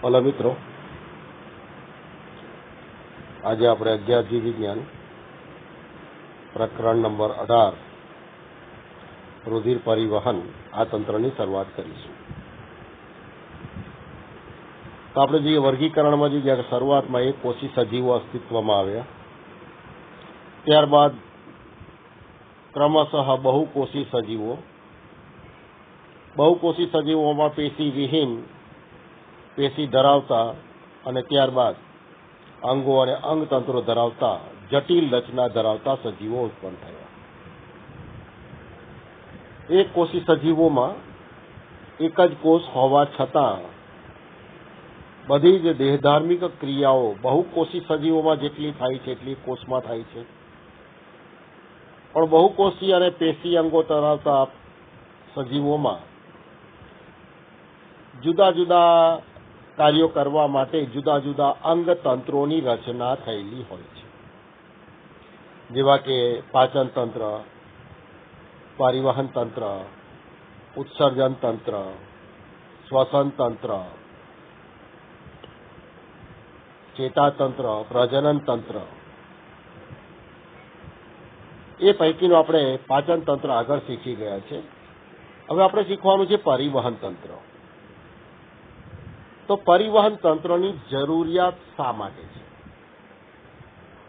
ભલા મિત્રો, આજે આપણે 11 જીવ વિજ્ઞાન પ્રકરણ નંબર 18 રુધિર પરિવહન આ તંત્રની શરૂઆત કરીશું. તો આપણે જે વર્ગીકરણમાં જે શરૂઆતમાં એક કોષી સજીવો અસ્તિત્વમાં આવ્યા, ત્યારબાદ ક્રમશઃ બહુકોષી સજીવો, બહુકોષી સજીવોમાં પેશી વિહીન, પેશી ધરાવતા અને ત્યારબાદ અંગો અને અંગતંત્રો ધરાવતા જટિલ રચના ધરાવતા સજીવો ઉત્પન્ન થયા. એક કોષી સજીવોમાં એક જ કોષ હોવા છતાં બધી જ દેહધાર્મિક ક્રિયાઓ બહુકોષી સજીવોમાં જેટલી થાય છે એટલી કોષમાં થાય છે, પણ બહુકોષી અને પેશી અંગો ધરાવતા સજીવોમાં જુદા જુદા કાર્યો કરવા માટે જુદા જુદા અંગતંત્રોની રચના થયેલી હોય છે, જેવા કે પાચન તંત્ર, પરિવહન તંત્ર, ઉત્સર્જન તંત્ર, શ્વસન તંત્ર, ચેતાતંત્ર, પ્રજનન તંત્ર. એ પૈકીનું આપણે પાચન તંત્ર આગળ શીખી ગયા છે. હવે આપણે શીખવાનું છે પરિવહન તંત્ર. તો પરિવહન તંત્રની જરૂરિયાત શા માટે છે?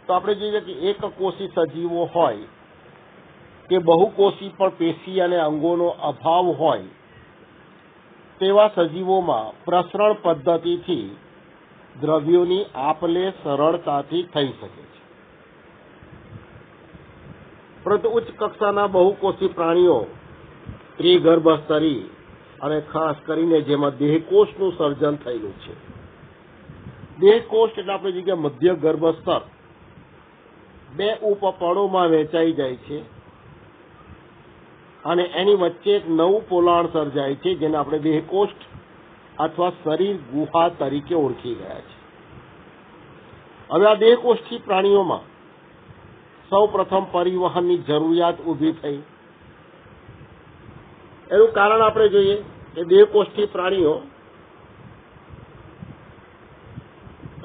તો આપણે જોઈએ કે એક કોષી સજીવો હોય કે બહુકોષી પણ પેશી અને અંગોનો અભાવ હોય તેવા સજીવોમાં પ્રસરણ પદ્ધતિથી દ્રવ્યોની આપલે સરળતાથી થઈ શકે છે, પરંતુ ઉચ્ચ કક્ષાના બહુકોષી પ્રાણીઓ ત્રિગર્ભસ્તરી અને ખાસ કરીને જેમાં દેહકોષનું સર્જન થયેલું છે. દેહકોષ એટલે આપણે જગ્યા મધ્ય ગર્ભસ્તર બે ઉપપળોમાં વહેંચાઈ જાય છે અને એની વચ્ચે એક નવું પોલાણ સર્જાય છે, જેને આપણે દેહકોષ અથવા શરીર ગુહા તરીકે ઓળખી ગયા છે. હવે આ દેહકોષથી પ્રાણીઓમાં સૌ પ્રથમ પરિવહનની જરૂરિયાત ઊભી થઈ. એનું કારણ આપણે જોઈએ કે દેહકોષથી પ્રાણીઓ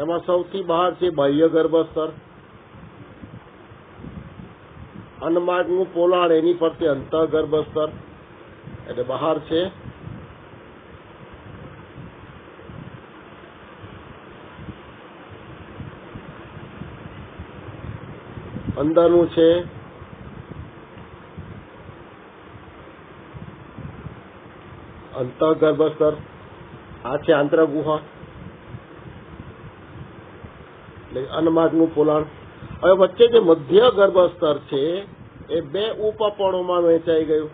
એમાં સૌથી બહાર છે બાહ્ય ગર્ભસ્તર, અન્નમાર્ગનું પોલાણ એની ફરતે અંતઃગર્ભસ્તર એટલે બહાર છે, અંદરનું છે અંતઃગર્ભસ્તર, આ છે આંતરગુહા એટલે અન્નમાર્ગનું પોલાણ. હવે વચ્ચે જે મધ્ય ગર્ભસ્તર છે એ બે ઉપપણોમાં વહેંચાઈ ગયું.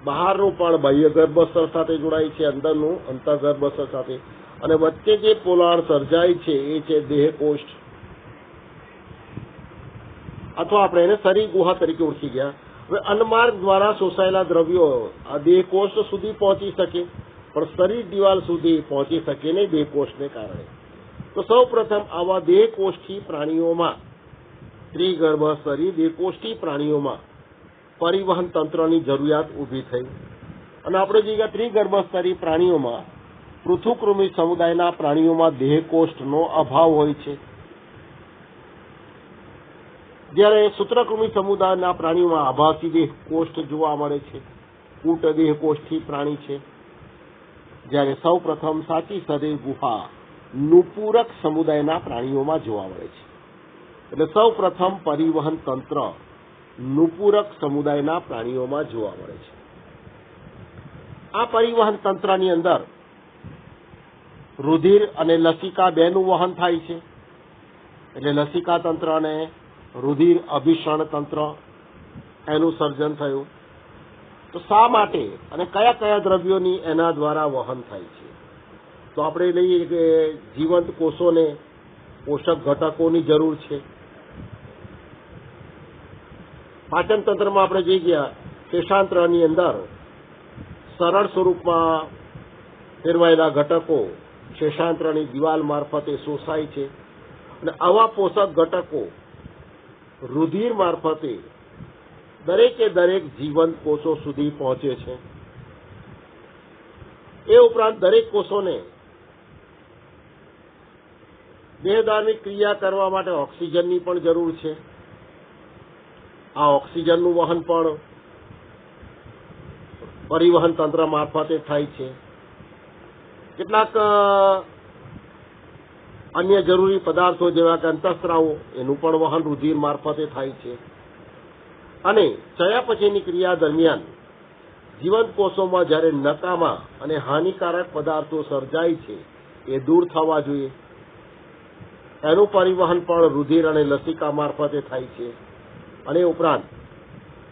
બહારનું પણ બાહ્ય ગર્ભસ્તર સાથે જોડાય છે, અંદરનું અંતઃગર્ભસ્તર સાથે, અને વચ્ચે જે પોલાણ સર્જાય છે એ છે દેહકોષ, અથવા આપણે એને શરીર ગુહા તરીકે ઓળખી ગયા. હવે અન્નમાર્ગ દ્વારા શોષાયેલા દ્રવ્યો આ દેહકોષ સુધી પહોંચી શકે, પણ શરીર દિવાલ સુધી પહોંચી શકે નહીં દેહકોષને કારણે. તો સૌ પ્રથમ આવા દેહકોષથી પ્રાણીઓમાં, ત્રિગર્ભસ્તરી દેહકોષથી પ્રાણીઓમાં પરિવહન તંત્રની જરૂરિયાત ઊભી થઈ. અને આપણે જે ત્રિગર્ભસ્તરી પ્રાણીઓમાં પૃથુકૃમિ સમુદાયના પ્રાણીઓમાં દેહકોષનો અભાવ હોય છે, જ્યારે સૂત્રકૃમિ સમુદાયના પ્રાણીઓમાં આભાસી દેહકોષ જોવા મળે છે. કૂટ દેહકોષથી પ્રાણી છે, જ્યારે સૌ પ્રથમ સાચી શરીર ગુહા નુપૂરક સમુદાયના પ્રાણીઓમાં જોવા મળે છે. એટલે સૌ પ્રથમ પરિવહન તંત્ર નુપૂરક સમુદાયના પ્રાણીઓમાં જોવા મળે છે. આ પરિવહન તંત્રની અંદર રુધિર અને લસિકા બેનું વહન થાય છે. એટલે લસિકા તંત્ર અને રુધિર અભિષણ તંત્ર એનું સર્જન થયું. તો શા માટે અને કયા કયા દ્રવ્યોની એના દ્વારા વહન થાય છે? તો આપણે લઈએ કે જીવંત કોષોને પોષક ઘટકોની જરૂર છે. પાચન તંત્રમાં આપણે જોઈ ગયા કેશાંત્રની અંદર સરળ સ્વરૂપમાં ફેરવાયેલા ઘટકો શેષાંત્રની દિવાલ મારફતે શોષાય છે, અને આવા પોષક ઘટકો રુધિર મારફતે દરેકે દરેક જીવંત કોષો સુધી પહોંચે છે. એ ઉપરાંત દરેક કોષોને દેહદાનની ક્રિયા કરવા માટે ઓક્સિજનની પણ જરૂર છે. આ ઓક્સિજનનું વહન પણ પરિવહન તંત્ર મારફતે થાય છે. કેટલાક અન્ય જરૂરી પદાર્થો જેવા કે અંતઃસ્રાવો એનું પણ વહન રુધિર મારફતે થાય છે. અને ચયાપચયની ક્રિયા દરમિયાન જીવંત કોષોમાં જ્યારે નકામા અને હાનિકારક પદાર્થો સર્જાય છે એ દૂર થવા જોઈએ. એનું પરિવહન પણ રુધિર અને લસિકા મારફતે થાય છે. અને ઉપરાંત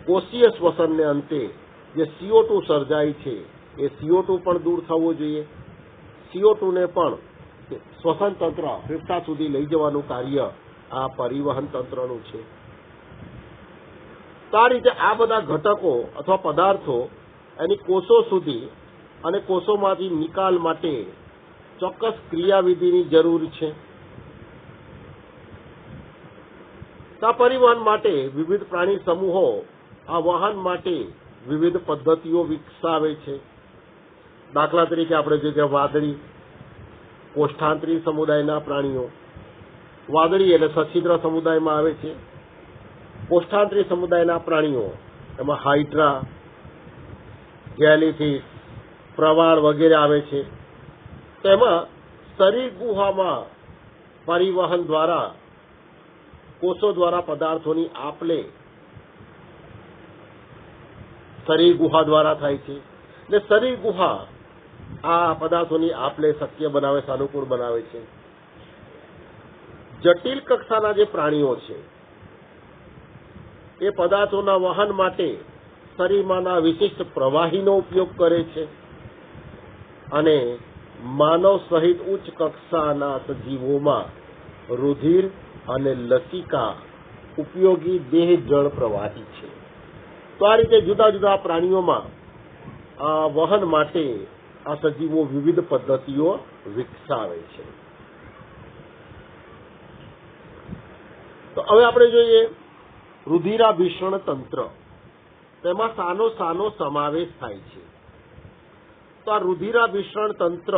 કોષીય શ્વસનને અંતે જે CO2 સર્જાય છે એ CO2 પણ દૂર થવો જોઈએ. CO2 ને પણ શ્વસન તંત્ર ફેફસા સુધી લઈ જવાનું કાર્ય આ પરિવહન તંત્રનું છે. તો આ રીતે આ બધા ઘટકો અથવા પદાર્થો એની કોષો સુધી અને કોષોમાંથી નિકાલ માટે ચોક્કસ ક્રિયાવિધિની જરૂર છે. આ પરિવહન માટે વિવિધ પ્રાણી સમૂહો આ વહન માટે વિવિધ પદ્ધતિઓ વિકસાવે છે. દાખલા તરીકે આપણે જોઈએ વાદળી કોષ્ઠાંતરી સમુદાયના પ્રાણીઓ. વાદળી એટલે સછિદ્ર સમુદાયમાં આવે છે. કોષ્ઠાંતરી સમુદાયના પ્રાણીઓ એમાં હાઇડ્રા, જેલીફિશ, પ્રવાળ વગેરે આવે છે. તેમાં શરીર ગુહામાં પરિવહન દ્વારા કોષો દ્વારા પદાર્થોની આપલે શરીર ગુહા દ્વારા થાય છે. એટલે શરીર ગુહા આ પદાર્થોની આપલે શક્ય બનાવે, સાનુકૂળ બનાવે છે. જટિલ કક્ષાના જે પ્રાણીઓ છે એ પદાર્થોના વહન માટે શરીરમાંના વિશિષ્ટ પ્રવાહીનો ઉપયોગ કરે છે. અને માનવ સહિત ઉચ્ચ કક્ષાના સજીવોમાં રુધિર અને લસિકા ઉપયોગી દેહ જળ પ્રવાહી છે. તો આ રીતે જુદા જુદા પ્રાણીઓમાં વહન માટે આ સજીવો વિવિધ પદ્ધતિઓ વિકસાવે છે. તો હવે આપણે જોઈએ રુધિરાભિસરણ તંત્ર. તેમાં સાનો સમાવેશ થાય છે. તો આ રુધિરાભિસરણ તંત્ર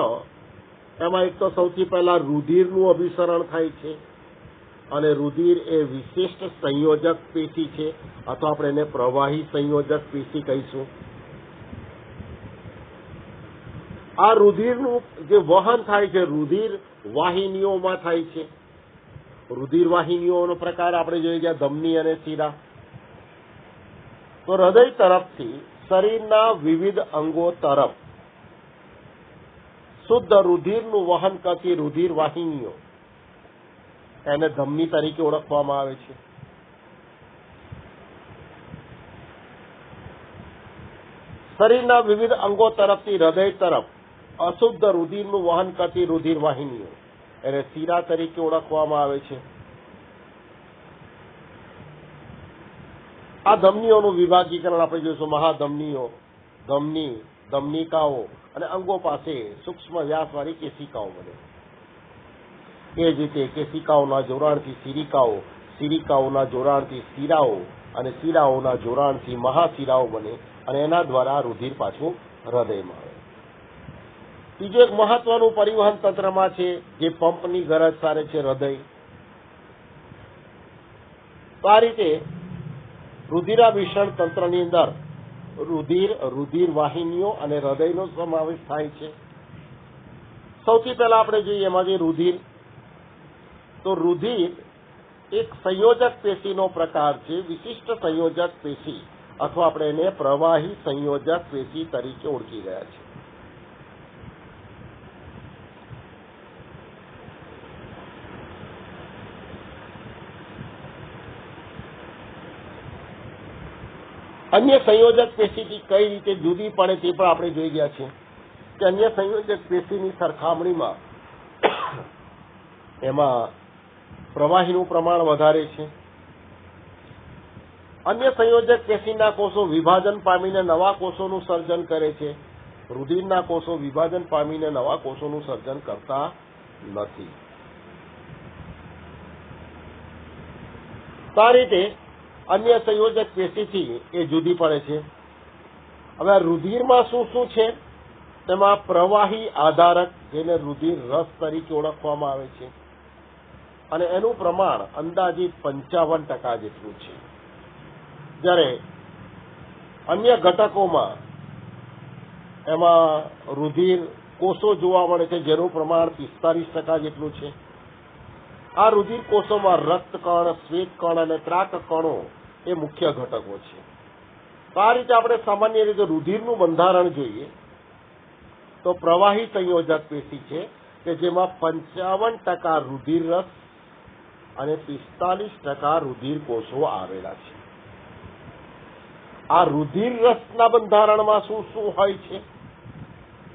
એમાં એક તો સૌથી પહેલા રુધિરનું અભિસરણ થાય છે. અને રુધિર એ વિશિષ્ટ સંયોજક પેશી છે, અથવા આપણે એને પ્રવાહી સંયોજક પેશી કહીશું. આ રુધિરનું જે વહન થાય છે રુધિર વાહિનીઓમાં થાય છે. રુધિર વાહિનીઓનો પ્રકાર આપણે જોઈએ ગયા ધમની અને શિરા. તો હૃદય તરફથી શરીરના વિવિધ અંગો તરફ શુદ્ધ રુધિરનું વહન કરતી રુધિર વાહિનીઓ એને ધમની તરીકે ઓળખવામાં આવે છે. શરીરના વિવિધ અંગો તરફથી હૃદય તરફ અશુદ્ધ રુધિરનું વહન કરતી રુધિર વાહિનીઓ એને શિરા તરીકે ઓળખવામાં આવે છે. આ ધમનીઓનું વિભાગીકરણ આપણે જોઈશું. મહાધમનીઓ, ધમની, ધમનિકાઓ અને અંગો પાસે સૂક્ષ્મ વ્યાસવાળી કેશિકાઓ બને. એ જ રીતે કેશિકાઓના જોડાણથી શિરિકાઓ, શિરિકાઓના જોડાણથી શિરાઓ અને શિરાઓના જોડાણથી મહાશિરાઓ બને અને એના દ્વારા રુધિર પાછું હૃદયમાં આવે. બીજું એક મહત્વનું પરિવહન તંત્રમાં છે જે પંપની ગરજ સારે છે હૃદય. તો આ રીતે રુધિરાભિસરણ તંત્રની અંદર રુધિર વાહિનીઓ અને હૃદયનો સમાવેશ થાય છે. સૌથી પહેલા આપણે જોઈએ એમાં જે રુધિર. તો રુધિર એક સંયોજક પેશીનો પ્રકાર છે, વિશિષ્ટ સંયોજક પેશી, અથવા આપણે એને પ્રવાહી સંયોજક પેશી તરીકે ઓળખી રહ્યા છીએ. અન્ય સંયોજક પેશીથી કઈ રીતે જુદી પડે તે પણ આપણે જોઈ ગયા છે કે અન્ય સંયોજક પેશીની સરખામણીમાં એમાં પ્રવાહીનું પ્રમાણ વધારે છે. અન્ય સંયોજક પેશીના કોષો વિભાજન પામીને નવા કોષોનું સર્જન કરે છે. રુધિરના કોષો વિભાજન પામીને નવા કોષોનું સર્જન કરતા નથી. આ રીતે અન્ય સંયોજક પેશીથી એ જુદી પડે છે. હવે રુધિરમાં શું શું છે તેમાં પ્રવાહી આધારક, જેને રુધિર રસ તરીકે ઓળખવામાં આવે છે, અને એનું પ્રમાણ અંદાજિત 55% જેટલું છે. જ્યારે અન્ય ઘટકોમાં એમાં રુધિર કોષો જોવા મળે છે, જેનું પ્રમાણ 45% જેટલું છે. આ રુધિર કોષોમાં રક્તકણ, શ્વેતકણ અને ત્રાકકણો એ મુખ્ય ઘટકો છે. તો આ રીતે આપણે સામાન્ય રીતે રુધિરનું બંધારણ જોઈએ તો પ્રવાહી સંયોજક પેશી છે કે જેમાં 55% રુધિર રસ અને 45% રુધિર કોષો આવેલા છે. આ રુધિર રસના બંધારણમાં શું શું હોય છે,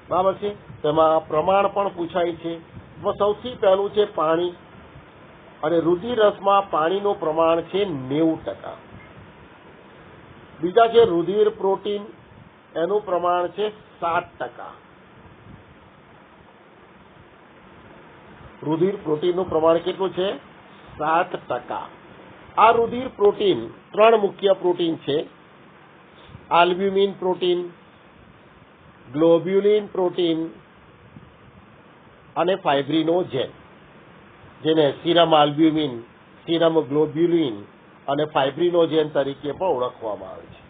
બરાબર છે, તેમાં પ્રમાણ પણ પૂછાય છે. સૌથી પહેલું છે પાણી, અને રુધિર રસમાં પાણીનું પ્રમાણ છે 90%. બીજા છે રુધિર પ્રોટીન, એનું પ્રમાણ છે 7%. રુધિર પ્રોટીનનું પ્રમાણ કેટલું છે? 7%. આ રુધિર પ્રોટીન 3 મુખ્ય પ્રોટીન છે: આલ્બ્યુમિન પ્રોટીન, ગ્લોબ્યુલિન પ્રોટીન અને ફાઇબ્રિનોજેન, જેને સીરમ આલ્બ્યુમિન, સીરમ ગ્લોબ્યુલિન અને ફાઇબ્રિનોજેન તરીકે પણ ઓળખવામાં આવે છે.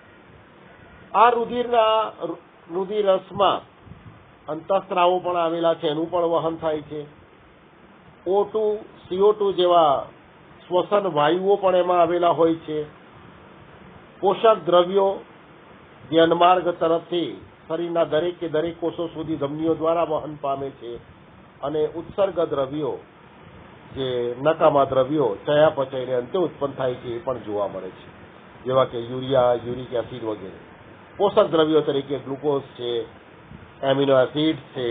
આ રુધિર રસમાં અંતઃસ્ત્રાવો પણ આવેલા છે, એનું પણ વહન થાય છે. O2, CO2 જેવા શ્વસન વાયુઓ પણ એમાં આવેલા હોય છે. પોષક દ્રવ્યો જે અન્નમાર્ગ તરફથી શરીરના દરેક કોષો સુધી ધમનીઓ દ્વારા વહન પામે છે, અને ઉત્સર્ગ દ્રવ્યો જે નકામા દ્રવ્યો ચયાપચયને અંતે ઉત્પન્ન થાય છે એ પણ જોવા મળે છે, જેવા કે યુરિયા, યુરિક એસિડ વગેરે. પોષક દ્રવ્યો તરીકે ગ્લુકોઝ છે, એમિનો એસિડ છે,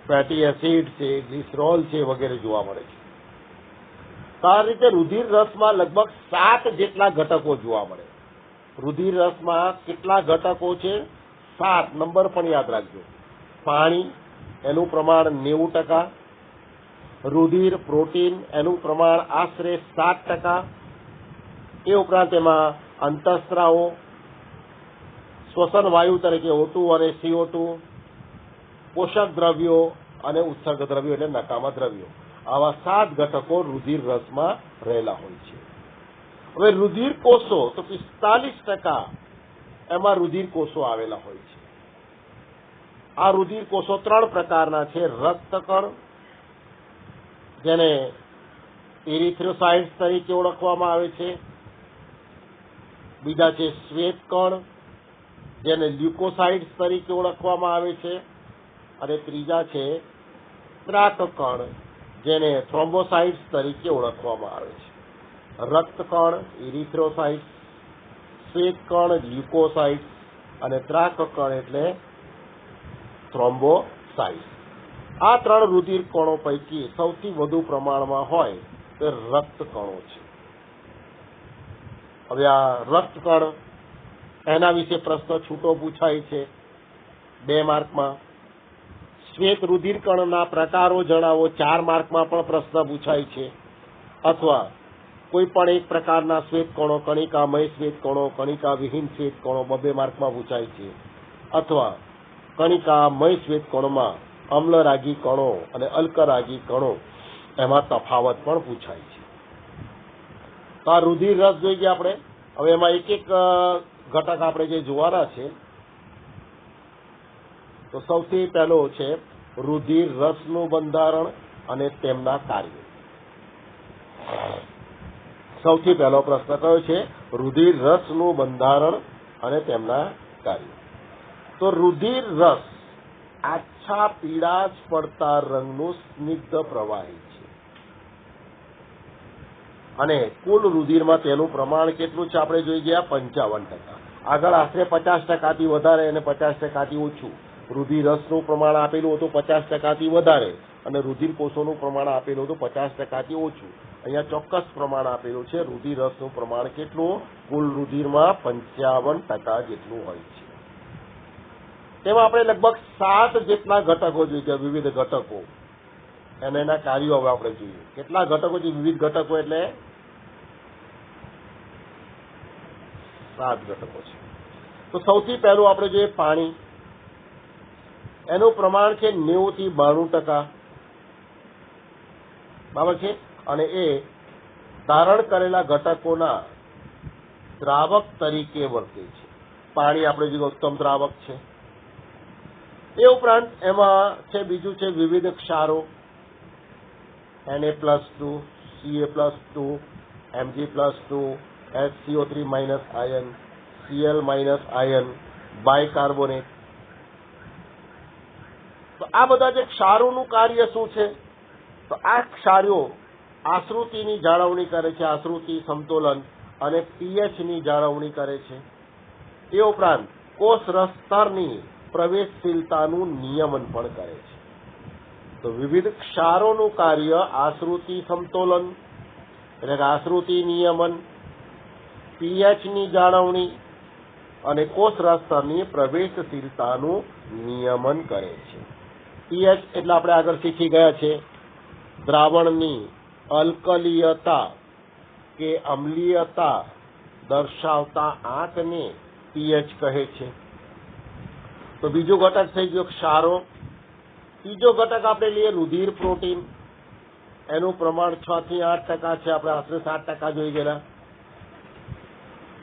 ફેટી એસિડ છે, ગ્લિસરોલ છે વગેરે જોવા મળે છે. તો આ રીતે રુધિર રસમાં લગભગ 7 જેટલા ઘટકો જોવા મળે. રુધિર રસમાં કેટલા ઘટકો છે? 7. નંબર પણ યાદ રાખજો. પાણી, એનું પ્રમાણ 90%. રુધિર પ્રોટીન, એનું પ્રમાણ આશરે 7%. એ ઉપરાંત એમાં અંતઃસ્ત્રાવો, શ્વસન વાયુ તરીકે O2 અને CO2, પોષક દ્રવ્યો અને ઉત્સર્ગ દ્રવ્યો એટલે નકામા દ્રવ્યો, આવા 7 ઘટકો રુધિર રસમાં રહેલા હોય છે. હવે રુધિર કોષો તો 45% એમાં રુધિર કોષો આવેલા હોય છે. આ રુધિર કોષો 3 પ્રકારના છે: રક્તકણ, જેને એરિથ્રોસાઇટ્સ તરીકે ઓળખવામાં આવે છે. બીજા છે શ્વેતકણ, જેને લ્યુકોસાઇટ્સ તરીકે ઓળખવામાં આવે છે. અને ત્રીજા છે ત્રાકકણ, જેને થ્રોમ્બોસાઇટ્સ તરીકે ઓળખવામાં આવે છે. રક્તકણ, એરિથ્રોસાઇટ્સ; શ્વેતકણ, લ્યુકોસાઇટ્સ; અને ત્રાકકણ એટલે થ્રોમ્બોસાઇટ્સ. આ 3 રુધિર કણો પૈકી સૌથી વધુ પ્રમાણમાં હોય તે રક્તકણો છે. હવે આ રક્તકણ, એના વિશે પ્રશ્ન છૂટો પૂછાય છે 2 માર્કમાં. શ્વેત રુધિર કણના પ્રકારો જણાવો, 4 માર્કમાં પણ પ્રશ્ન પૂછાય છે. અથવા કોઈ પણ એક પ્રકારના શ્વેત કણો, કણિકામય શ્વેત કણો, કણિકા વિહીન શ્વેત કણો 2 માર્કમાં પૂછાય છે. અથવા કણિકામય શ્વેત કણોમાં અમ્લરાગી કણો અને અલ્કરાગી કણો, એમાં તફાવત પણ પૂછાય છે. તો આ રુધિર રસ જોઈ ગયા આપણે. હવે એમાં એક ઘટક આપણે જે જોવાના છે, તો સૌથી પહેલો છે રુધિર રસનું બંધારણ અને તેમના કાર્યો. સૌથી પહેલો પ્રશ્ન કયો છે? રુધિર રસનું બંધારણ અને તેમના કાર્યો. તો રુધિર રસ આછા પીળાશ પડતા રંગનું સ્નિગ્ધ પ્રવાહી છે, અને કુલ રુધિરમાં તેનું પ્રમાણ કેટલું છે આપણે જોઈ ગયા? 55%. આગળ આશરે 50%થી વધારે અને 50%થી ઓછું. રુધિર રસનું પ્રમાણ આપેલું હતું 50%થી વધારે, અને રુધિર કોષોનું પ્રમાણ આપેલું હતું 50%થી ઓછું. અહીંયા ચોક્કસ પ્રમાણ આપેલું છે. રુધિર રસનું પ્રમાણ કેટલું? કુલ રુધિરમાં 55% જેટલું હોય છે. તેમાં આપણે લગભગ 7 જેટલા ઘટકો જોઈએ છે, વિવિધ ઘટકો, અને એના કાર્યો હવે આપણે જોઈએ. કેટલા ઘટકો છે? વિવિધ ઘટકો એટલે 7 ઘટકો છે. તો સૌથી પહેલું આપણે જોઈએ પાણી. એનું પ્રમાણ છે 90 થી 92%, બરાબર છે, અને એ ધારણ કરેલા ઘટકોના દ્રાવક તરીકે વર્તે છે. પાણી આપણે જે ઉત્તમ દ્રાવક છે. એ ઉપરાંત એમાં છે બીજું છે વિવિધ ક્ષારો, Na+2, Ca+2, Mg+2, HCO3- ion, Cl- ion, bicarbonate. તો આ બધા જે ક્ષારોનું કાર્ય શું છે? તો આ ક્ષારો આશ્રુતિની જાળવણી કરે છે, આશ્રુતિ, સમતોલન અને પીએચની જાળવણી કરે છે. એ ઉપરાંત કોષ રસ સ્તરની પ્રવેશશીલતાનું નિયમન પણ કરે છે. તો વિવિધ ક્ષારોનું કાર્ય આશ્રુતિ સમતોલન એટલે કે આશ્રુતિ નિયમન, પીએચની જાળવણી અને કોષ રસ સ્તરની પ્રવેશશીલતાનું નિયમન કરે છે. પીએચ એટલે આપણે આગળ શીખી ગયા છે દ્રાવણની અલ્કલીયતા કે અમ્લીયતા દર્શાવતા આંકને પીએચ કહે છે. તો બીજો ઘટક થઈ ગયો ક્ષારો. ત્રીજો ઘટક આપણે લઈએ રુધિર પ્રોટીન. એનું પ્રમાણ 6 થી 8% છે, આપણે આશરે 7% જોઈ ગયેલા.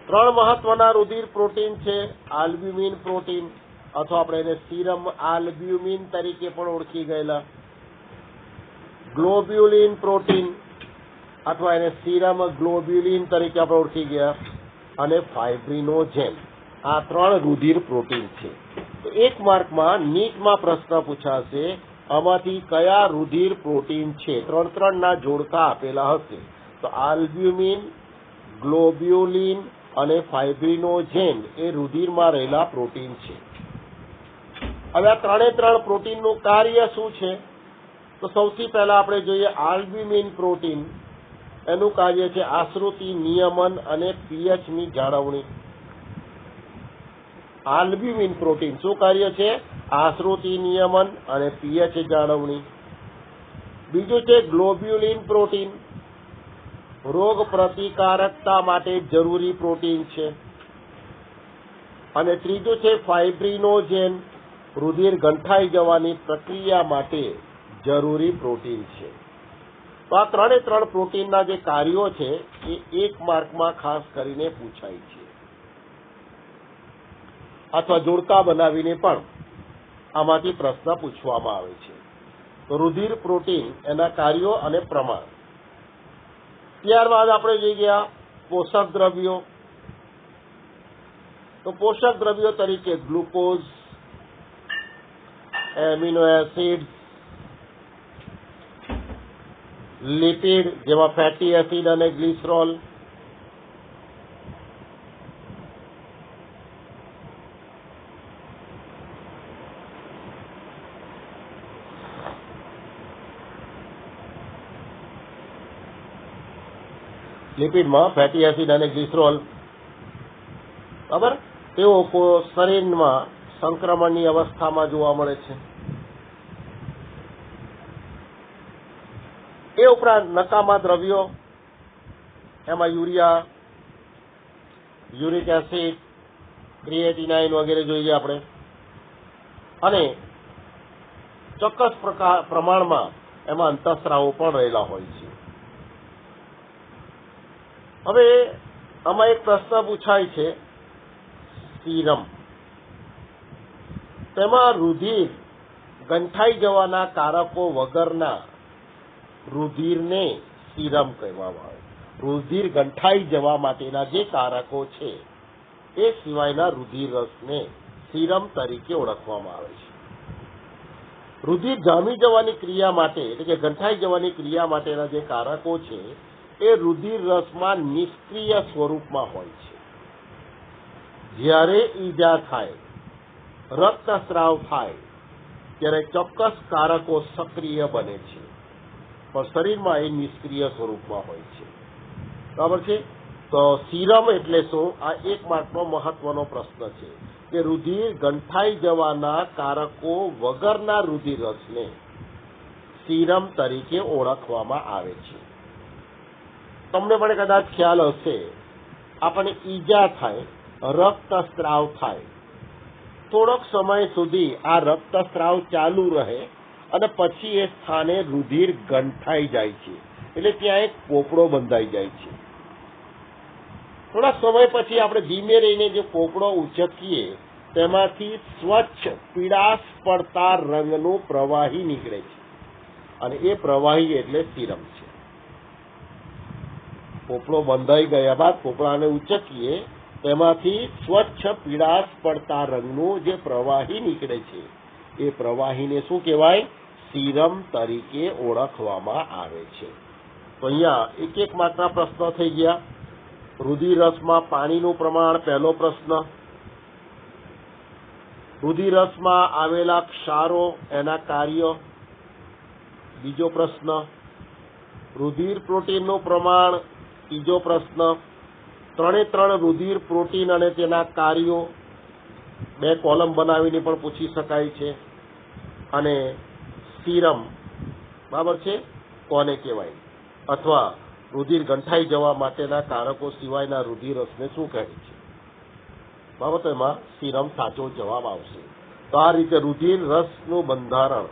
3 મહત્વના રુધિર પ્રોટીન છે આલ્બ્યુમિન પ્રોટીન, અથવા આપણે એને સીરમ આલ્બ્યુમિન તરીકે પણ ઓળખી ગયેલા, ગ્લોબ્યુલિન પ્રોટીન અથવા એને સીરમ ગ્લોબ્યુલિન તરીકે આપણે ઓળખી ગયા, અને ફાઇબ્રિનોજેન. આ 3 રુધિર પ્રોટીન છે. તો એક માર્કમાં નીટમાં પ્રશ્ન પૂછાશે આમાંથી કયા રુધિર પ્રોટીન છે. 3 ના જોડકા આપેલા હશે. તો આલ્બ્યુમિન, ગ્લોબ્યુલિન અને ફાઇબ્રિનોજેન એ રુધિરમાં રહેલા પ્રોટીન છે. હવે આ 3 પ્રોટીનનું કાર્ય શું છે? તો સૌથી પહેલા આપણે જોઈએ આલ્બ્યુમિન પ્રોટીન. એનું કાર્ય છે આશ્રુતિ નિયમન અને પીએચની જાળવણી. આલ્બ્યુમિન પ્રોટીન શું કાર્ય છે? આશ્રુતિ નિયમન અને પીએચ જાળવણી. બીજું છે ગ્લોબ્યુલિન પ્રોટીન, રોગ પ્રતિકારકતા માટે જરૂરી પ્રોટીન છે. અને ત્રીજું છે ફાઇબ્રિનોજેન, રુધિર ગંઠાઈ જવાની પ્રક્રિયા માટે જરૂરી પ્રોટીન છે. તો આ 3 પ્રોટીનના જે કાર્યો છે એ 1 માર્કમાં ખાસ કરીને પૂછાય છે, અથવા જોડકા બનાવીને પણ આમાંથી પ્રશ્ન પૂછવામાં આવે છે. તો રુધિર પ્રોટીન, એના કાર્યો અને પ્રમાણ. ત્યારબાદ આપણે જોઈ ગયા પોષક દ્રવ્યો. તો પોષક દ્રવ્યો તરીકે ગ્લુકોઝ, એમિનો એસિડ, લિપિડ જેમાં ફેટી એસિડ અને ગ્લિસરોલ, લિપિડમાં ફેટી એસિડ અને ગ્લિસરોલ, બરાબર, તેઓ શરીરમાં સંક્રમણની અવસ્થામાં જોવા મળે છે. એ ઉપરાંત નકામા દ્રવ્યો, એમાં યુરિયા, યુરિક એસિડ, ક્રિએટિનાઇન વગેરે જોઈએ આપણે. અને ચોક્કસ પ્રમાણમાં એમાં અંતઃસ્રાવો પણ રહેલા હોય છે. હવે આમાં એક પ્રશ્ન પૂછાય છે સીરમ. તેમાં રુધિર ગંઠાઈ જવાના કારકો વગરના રુધિરને સીરમ કહેવામાં આવે. રુધિર ગંઠાઈ જવા માટેના જે કારકો છે એ સિવાયના રુધિર રસને સીરમ તરીકે ઓળખવામાં આવે છે. રુધિર જામી જવાની ક્રિયા માટે એટલે કે ગંઠાઈ જવાની ક્રિયા માટેના જે કારકો છે એ રુધિર રસમાં નિષ્ક્રિય સ્વરૂપમાં હોય છે. જ્યારે ઈજા થાય, રક્તસ્રાવ થાય, ત્યારે ચોક્કસ કારકો સક્રિય બને છે, પણ શરીરમાં એ નિષ્ક્રિય સ્વરૂપમાં હોય છે. બરાબર છે? તો સીરમ એટલે શું? આ 1 માર્કનો મહત્વનો પ્રશ્ન છે કે રુધિર ગંઠાઈ જવાના કારકો વગરના રુધિર રસને સીરમ તરીકે ઓળખવામાં આવે છે. તમને પણ કદાચ ખ્યાલ હશે, આપણને ઈજા થાય, રક્તસ્રાવ થાય, થોડોક સમય સુધી આ રક્તસ્રાવ ચાલુ રહે અને પછી એ સ્થાને રુધિર ગંઠાઈ જાય છે, એટલે ત્યાં એક પોપડો બંધાઈ જાય છે. થોડા સમય પછી આપણે ધીમે રહીને જે પોપડો ઉચકીએ તેમાંથી સ્વચ્છ પીળાશ પડતા રંગનું પ્રવાહી નીકળે છે, અને એ પ્રવાહી એટલે સીરમ છે. પોપડો બંધાઈ ગયા બાદ પોપડાને ઉચકીએ તેમાંથી સ્વચ્છ પીળાશ પડતા રંગનું જે પ્રવાહી નીકળે છે એ પ્રવાહીને શું કહેવાય? સીરમ તરીકે ઓળખવામાં આવે છે. તો અહીંયા એક એક માર્કના પ્રશ્નો થઈ ગયા. રુધિરરસમાં પાણીનું પ્રમાણ પહેલો પ્રશ્ન, રુધિરરસમાં આવેલા ક્ષારો એના કાર્ય બીજો પ્રશ્ન, રુધિર પ્રોટીનનું પ્રમાણ ત્રીજો પ્રશ્ન, 3 રુધિર પ્રોટીન અને તેના કાર્યો 2 કોલમ બનાવીને પણ પૂછી શકાય છે, અને સીરમ બરાબર છે કોને કહેવાય, અથવા રુધિર ગંઠાઈ જવા માટેના કારકો સિવાયના રુધિરરસને શું કહે છે, બરાબર? તો એમાં સીરમ સાચો જવાબ આવશે. તો આ રીતે રુધિરરસનું બંધારણ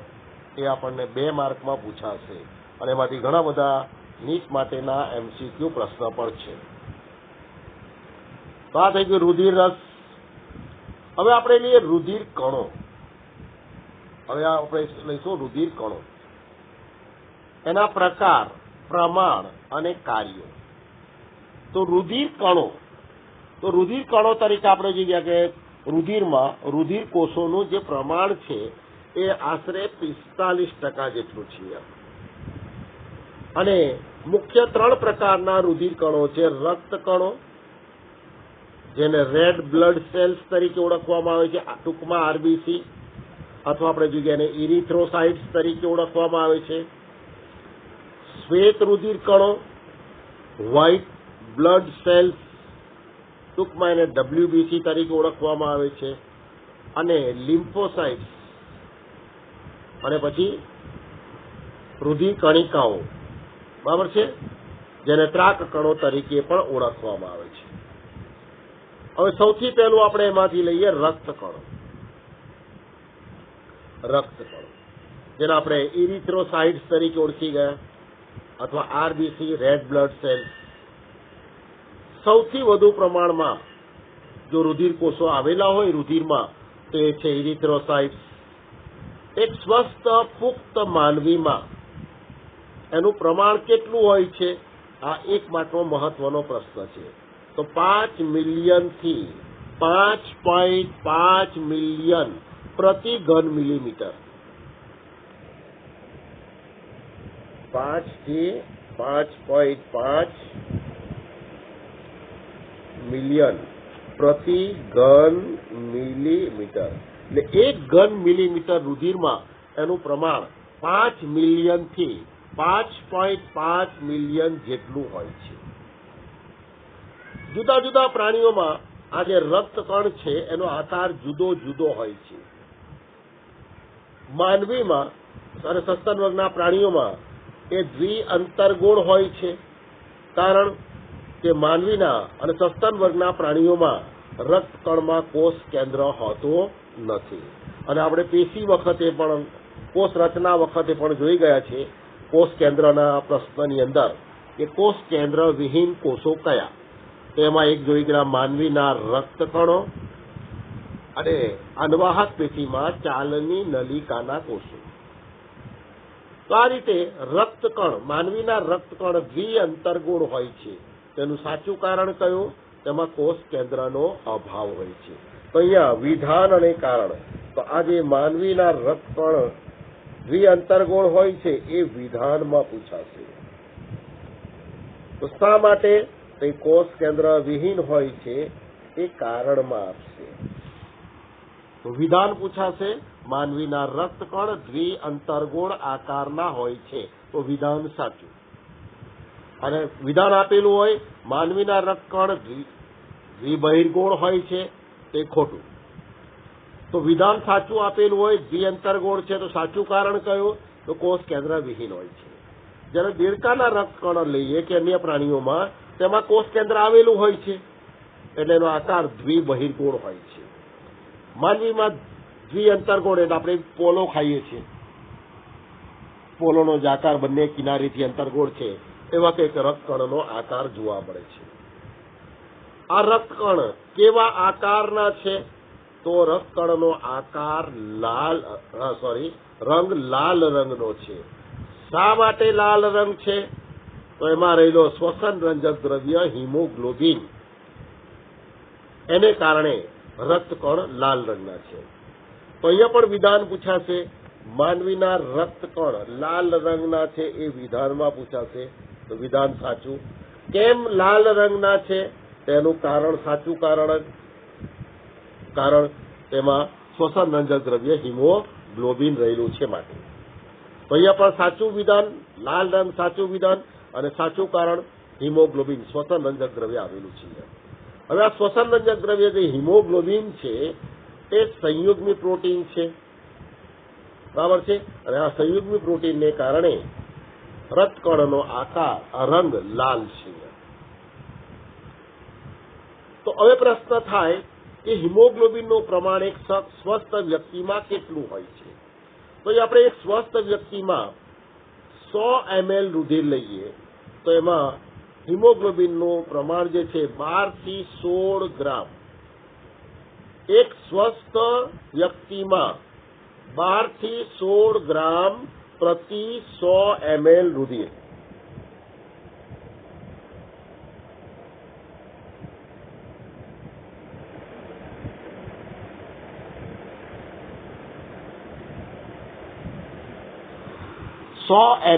એ આપણને 2 માર્કમાં પૂછાશે, અને એમાંથી ઘણા બધા નીટ માટેના MCQ પ્રશ્ન પણ છે. તો આ થઈ ગયું રુધિરરસ. હવે આપણે લઈએ રુધિર કણો. હવે આપણે લઈશું રુધિર કણો, એના પ્રકાર, પ્રમાણ અને કાર્યો. તો રુધિર કણો તરીકે આપણે જોઈએ કે રુધિરમાં રુધિર કોષોનું જે પ્રમાણ છે એ આશરે 45% જેટલું છે, અને મુખ્ય 3 પ્રકારના રુધિર કણો છે. રક્ત કણો, જેને રેડ બ્લડ સેલ્સ તરીકે ઓળખવામાં આવે છે, ટૂંકમાં RBC, અથવા આપણે જોઈએ એને ઇરિથ્રોસાઇટ્સ તરીકે ઓળખવામાં આવે છે. શ્વેત રુધિર કણો, વ્હાઇટ બ્લડ સેલ્સ, ટૂંકમાં એને WBC તરીકે ઓળખવામાં આવે છે, અને લિમ્ફોસાઇટ્સ, અને પછી રુધિર કણિકાઓ, બરાબર છે, જેને ત્રાક કણો તરીકે પણ ઓળખવામાં આવે છે. હવે સૌથી પહેલું આપણે એમાંથી લઈએ રક્તકણો. જેને આપણે ઇરિથ્રોસાઇટ્સ તરીકે ઓળખી ગયા, અથવા RBC, રેડ બ્લડ સેલ્સ. સૌથી વધુ પ્રમાણમાં જો રુધિર કોષો આવેલા હોય રુધિરમાં તો એ છે ઇરિથ્રોસાઇટ્સ. એક સ્વસ્થ પુખ્ત માનવીમાં એનું પ્રમાણ કેટલું હોય છે, આ એક માત્ર મહત્વનો પ્રશ્ન છે. તો 5 મિલિયનથી 5.5 મિલિયન પ્રતિ ઘન મિલીમીટર, 5 થી 5.5 મિલિયન પ્રતિ ઘન મિલીમીટર, એટલે 1 ઘન મિલીમીટર રુધિરમાં એનું પ્રમાણ 5 મિલિયનથી 5.5 મિલિયન જેટલું હોય છે. જુદા જુદા પ્રાણીઓમાં આ જે રક્તકણ છે એનો આકાર જુદો જુદો હોય છે. માનવીમાં અને સસ્તન વર્ગના પ્રાણીઓમાં એ દ્વિઅંતરગોળ હોય છે, કારણ કે માનવીના અને સસ્તન વર્ગના પ્રાણીઓમાં રક્તકણમાં કોષ કેન્દ્ર હોતો નથી. અને આપણે પેશી વખતે પણ, કોષ રચના વખતે પણ જોઈ ગયા છે કોષ કેન્દ્રના પ્રશ્નની અંદર કે કોષ કેન્દ્ર વિહીન કોષો કયા. તો એમાં એક જોઈ ગયા માનવીના રક્તકણો અને અનવાહક પેશીમાં ચાલની નલિકાના કોષો. તો આ રીતે રક્તકણ, માનવીના રક્તકણ દ્વિઅંતરગોળ હોય છે. તેનું સાચું કારણ કયું? તેમાં કોષ કેન્દ્રનો અભાવ હોય છે. તો અહીંયા વિધાન અને કારણ, તો આ જે માનવીના રક્તકણ દ્વિઅંતરગોળ હોય છે એ વિધાનમાં પૂછાશે. તો શા માટે તે કોષ કેન્દ્ર વિહીન હોય છે એ કારણમાં આપશે. તો વિધાન પૂછાશે, માનવીના રક્તકણ દ્વિઅંતરગોળ આકારના હોય છે, તો વિધાન સાચું. અને વિધાન આપેલું હોય માનવીના રક્તકણ દ્વિબહિર્ગોળ હોય છે, તે ખોટું. તો વિધાન સાચું આપેલું હોય દ્વિઅંતરગોળ છે, તો સાચું કારણ કયું? તો કોષ કેન્દ્ર વિહીન હોય છે. જ્યારે દેડકાના રક્તકણ લઈએ કે અન્ય પ્રાણીઓમાં, તેમાં કોષ કેન્દ્ર આવેલું હોય છે, એટલે એનો આકાર દ્વિબહિર્ગોળ હોય છે. માનવીમાં દ્વિઅંતરગોળ એટલે આપણે પોલો ખાઈએ છીએ, પોલોનો જ આકાર બંને કિનારીથી અંતરગોળ છે, એવા કંઈક રક્તકણનો આકાર જોવા મળે છે. આ રક્તકણ કેવા આકારના છે? તો રક્તકણનો આકાર રંગ લાલ રંગનો છે. શા માટે લાલ રંગ છે? તો એમાં રહેલો શ્વસન રંજક દ્રવ્ય હિમોગ્લોબિન, એને કારણે રક્તકણ લાલ રંગના છે. તો અહીંયા પણ વિધાન પૂછાશે, માનવીના રક્તકણ લાલ રંગના છે એ વિધાનમાં પૂછાશે. તો વિધાન સાચું. કેમ લાલ રંગના છે? તેનું કારણ સાચું કારણ તેમાં શ્વસન રંજક દ્રવ્ય હિમોગ્લોબિન રહેલું છે માટે. તો અહીંયા પણ સાચું વિધાન, લાલ રંગ સાચું વિધાન, અને સાચું કારણ હિમોગ્લોબિન શ્વસન રંજક દ્રવ્ય આવેલું છે. હવે આ શ્વસન રંજક દ્રવ્ય જે હિમોગ્લોબિન છે એ સંયુગ્મી પ્રોટીન છે, બરાબર છે. અને આ સંયુગ્મી પ્રોટીનને કારણે રક્તકણનો આકાર રંગ લાલ છે. તો હવે પ્રશ્ન થાય કે હિમોગ્લોબિનનું પ્રમાણ એક સ્વસ્થ વ્યક્તિમાં કેટલું હોય છે? તો આપણે એક સ્વસ્થ વ્યક્તિમાં 100 ml રુધિર લઈએ તો એમાં હિમોગ્લોબિનનું પ્રમાણ જે છે 12 થી 16 ગ્રામ. એક સ્વસ્થ વ્યક્તિમાં 12 થી 16 ગ્રામ પ્રતિ 100 ml રુધિર.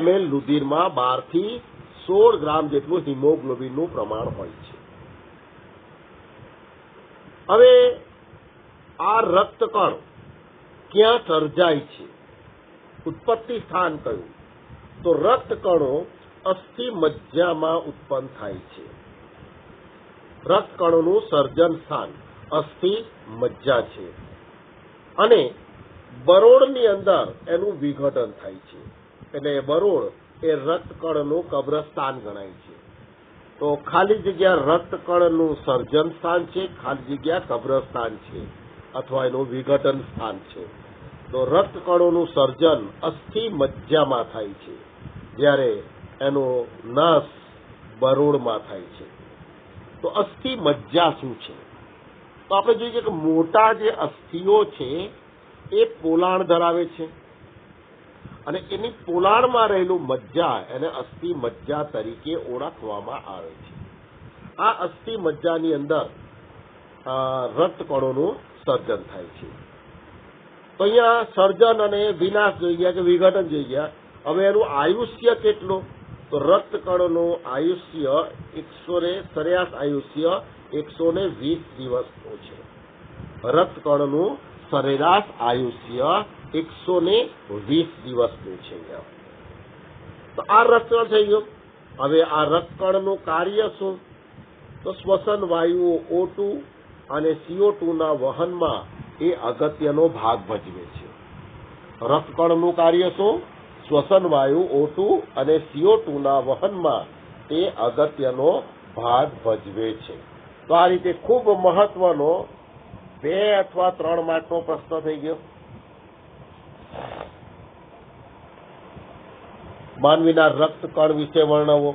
ml રુધિરમાં 12 થી 16 ગ્રામ જેટલું હિમોગ્લોબિનનું પ્રમાણ હોય છે. હવે આ રક્તકણ ક્યાં સર્જાય છે? ઉત્પત્તિ સ્થાન કયું? તો રક્તકણો અસ્થિ મજ્જામાં ઉત્પન્ન થાય છે. રક્તકણોનું સર્જન સ્થાન અસ્થિ મજ્જા છે અને બરોળની અંદર એનું વિઘટન થાય છે. એટલે બરોળ એ રક્તકણનું કબ્રસ્તાન ગણાય છે. તો ખાલી જગ્યા રક્તકણનું સર્જન સ્થાન છે, ખાલી જગ્યા કબ્રસ્તાન છે અથવા એનું વિઘટન સ્થાન છે. તો રક્તકણોનું સર્જન અસ્થિ મજ્જામાં થાય છે, જ્યારે એનો નાશ બરોળમાં થાય છે. તો અસ્થિ મજ્જા શું છે? તો આપણે જોઈએ કે મોટા જે અસ્થિઓ છે એ પોલાણ ધરાવે છે અને એની પોલાણમાં રહેલું મજ્જા એને અસ્થિ મજ્જા તરીકે ઓળખવામાં આવે છે. આ અસ્થિ મજ્જાની અંદર રક્તકણોનું સર્જન થાય છે. તો અહીંયા સર્જન અને વિનાશ જોઈ ગયા કે વિઘટન જોઈ ગયા. હવે એનું આયુષ્ય કેટલું? તો રક્તકણોનું આયુષ્ય સરેરાશ આયુષ્ય 120 દિવસનું છે. રક્તકણનું સરેરાશ આયુષ્ય 120 દિવસનું છે. તો આ રક્તકણ થઈ ગયું. હવે આ રક્તકણનું કાર્ય શું? તો શ્વસન વાયુઓ O2 અને CO2 ના વહનમાં એ અગત્યનો ભાગ ભજવે છે. રક્તકણનું કાર્ય શું? શ્વસન વાયુ O2 અને CO2 ના વહનમાં તે અગત્યનો ભાગ ભજવે છે. તો આ રીતે ખૂબ મહત્વનો 2 અથવા 3 માર્કનો પ્રશ્ન થઈ ગયો. માનવીના રક્તકણ વિશે વર્ણવો.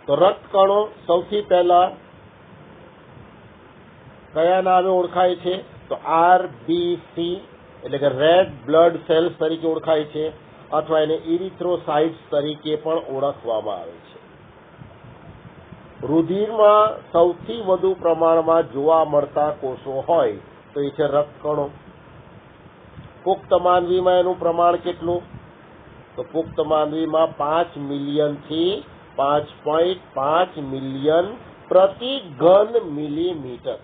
તો રક્તકણો સૌથી પહેલા કયા નામે ઓળખાય છે? તો RBC એટલે કે રેડ બ્લડ સેલ્સ તરીકે ઓળખાય છે અથવા એને ઇરિથ્રોસાઇટ્સ તરીકે પણ ઓળખવામાં આવે છે. રુધિરમાં સૌથી વધુ પ્રમાણમાં જોવા મળતા કોષો હોય તો એ છે રક્તકણો. પુખ્ત માનવીમાં એનું પ્રમાણ કેટલું? તો પુખ્ત માનવીમાં 5 મિલિયનથી 5.5 મિલિયન પ્રતિ ઘન મિલીમીટર.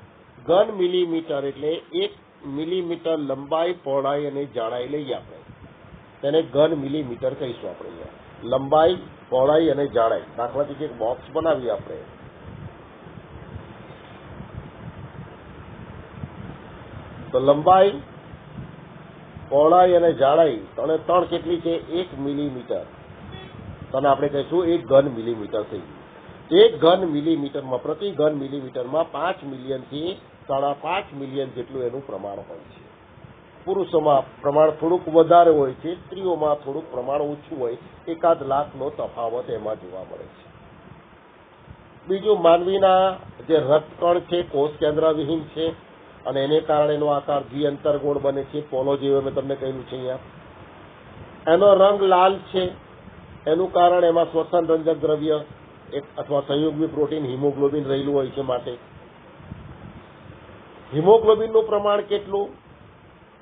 ઘન મિલીમીટર એટલે 1 મિલીમીટર લંબાઈ, પહોળાઈ અને જાડાઈ લઈએ આપણે, તેને ઘન મિલીમીટર કહીશું આપણે. લંબાઈ, પહોળાઈ અને જાડાઈ. દાખલા તરીકે એક બોક્સ બનાવીએ આપણે. તો લંબાઈ, પહોળાઈ અને જાડાઈ ત્રણ કેટલી છે? 1 મિલીમીટર. તને આપણે કહીશું 1 ઘન મિલીમીટર થઈ ગયું. 1 ઘન મિલીમીટરમાં પ્રતિ ઘન મિલીમીટરમાં 5 મિલિયનથી 5.5 મિલિયન જેટલું એનું પ્રમાણ હોય છે. પુરુષોમાં પ્રમાણ થોડુંક વધારે હોય છે, સ્ત્રીઓમાં થોડુંક પ્રમાણ ઓછું હોય, 1 લાખનો તફાવત એમાં જોવા મળે છે. બીજું, માનવીના જે રક્તકણ છે કોષ કેન્દ્રવિહીન છે અને એને કારણે એનો આકાર દ્વિઅંતરગોળ બને છે, પોલો જેવો મેં તમને કહ્યું છે અહીંયા. એનો રંગ લાલ છે, એનું કારણ એમાં શ્વસન રંજક દ્રવ્ય અથવા સંયુગ્મી પ્રોટીન હિમોગ્લોબિન રહેલું હોય છે. માટે હિમોગ્લોબિનનું પ્રમાણ કેટલું?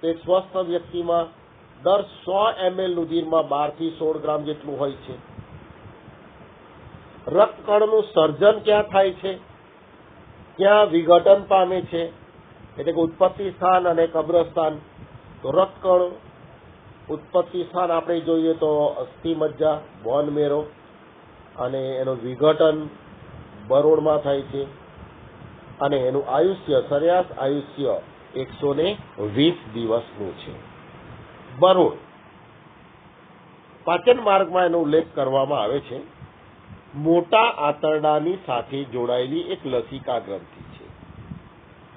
એક સ્વસ્થ વ્યક્તિમાં દર 100 ml રુધિરમાં 12 થી 16 ગ્રામ જેટલું હોય છે. રક્તકણનું સર્જન ક્યાં થાય છે, ક્યાં વિઘટન પામે છે, એટલે કે ઉત્પત્તિ સ્થાન અને કબ્રસ્તાન. તો રક્તકણ ઉત્પત્તિ સ્થાન આપણે જોઈએ તો અસ્થિ મજ્જા, બોન મેરો, અને એનું વિઘટન બરોળમાં થાય છે. અને એનું આયુષ્ય, સરેરાશ આયુષ્ય 120 દિવસનું છે. બરોળ પાચન માર્ગમાં એનો ઉલ્લેખ કરવામાં આવે છે. મોટા આંતરડાની સાથે જોડાયેલી એક લસિકા ગ્રંથિ છે.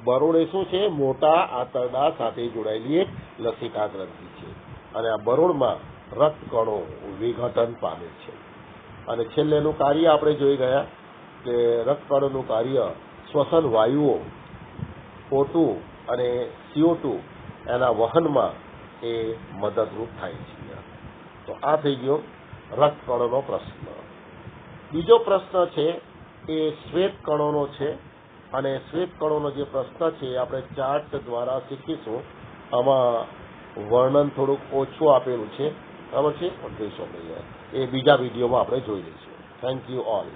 બરોળ એ શું છે? મોટા આંતરડા સાથે જોડાયેલી એક લસિકા ગ્રંથિ છે. અને આ બરોળમાં રક્તકણો વિઘટન પામે છે. અને છેલ્લે એનું કાર્ય આપણે જોઈ ગયા કે રક્તકણોનું કાર્ય શ્વસન વાયુઓ O2 અને CO2 એના વહનમાં એ મદદરૂપ થાય છે. તો આ થઈ ગયો રક્તકણોનો પ્રશ્ન. બીજો પ્રશ્ન છે એ શ્વેતકણોનો છે. અને શ્વેતકણોનો જે પ્રશ્ન છે એ આપણે ચાર્ટ દ્વારા શીખીશું. આમાં વર્ણન થોડુંક ઓછું આપેલું છે, બરાબર છે, પણ જોઈશું એ બીજા વિડીયોમાં આપણે જોઈ લઈશું. Thank you all.